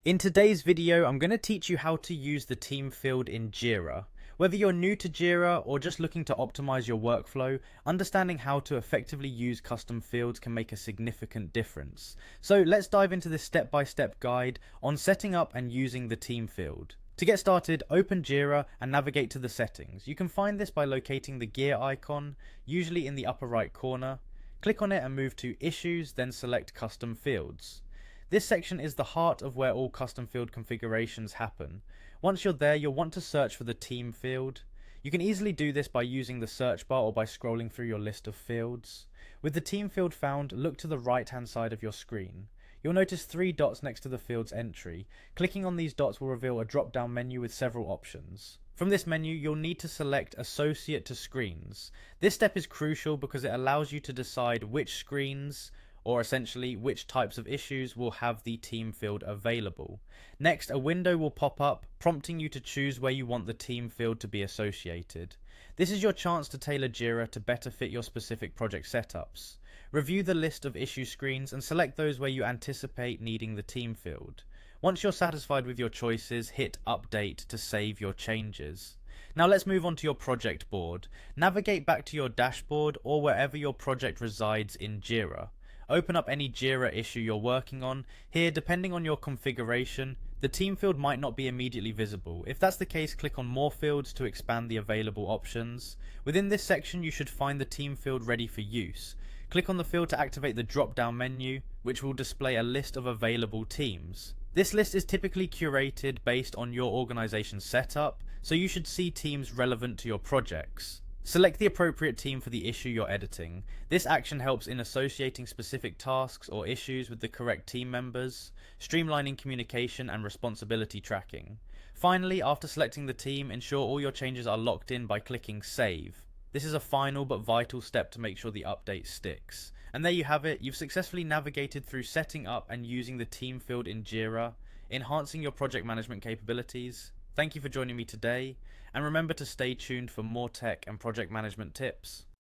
In today's video, I'm going to teach you how to use the team field in Jira. Whether you're new to Jira or just looking to optimize your workflow, understanding how to effectively use custom fields can make a significant difference. So let's dive into this step-by-step guide on setting up and using the team field. To get started, open Jira and navigate to the settings. You can find this by locating the gear icon, usually in the upper right corner. Click on it and move to Issues, then select Custom Fields. This section is the heart of where all custom field configurations happen. Once you're there, you'll want to search for the team field. You can easily do this by using the search bar or by scrolling through your list of fields. With the team field found, look to the right hand side of your screen. You'll notice 3 dots next to the field's entry. Clicking on these dots will reveal a drop down menu with several options. From this menu, you'll need to select Associate to Screens. This step is crucial because it allows you to decide which screens, or essentially which types of issues, will have the team field available. Next, a window will pop up prompting you to choose where you want the team field to be associated. This is your chance to tailor Jira to better fit your specific project setups. Review the list of issue screens and select those where you anticipate needing the team field. Once you're satisfied with your choices, hit Update to save your changes. Now let's move on to your project board. Navigate back to your dashboard or wherever your project resides in Jira. Open up any Jira issue you're working on. Here, depending on your configuration, the team field might not be immediately visible. If that's the case, click on More Fields to expand the available options. Within this section, you should find the team field ready for use. Click on the field to activate the drop-down menu, which will display a list of available teams. This list is typically curated based on your organization's setup, so you should see teams relevant to your projects. Select the appropriate team for the issue you're editing. This action helps in associating specific tasks or issues with the correct team members, streamlining communication and responsibility tracking. Finally, after selecting the team, ensure all your changes are locked in by clicking Save. This is a final but vital step to make sure the update sticks. And there you have it, you've successfully navigated through setting up and using the team field in Jira, enhancing your project management capabilities. Thank you for joining me today, and remember to stay tuned for more tech and project management tips.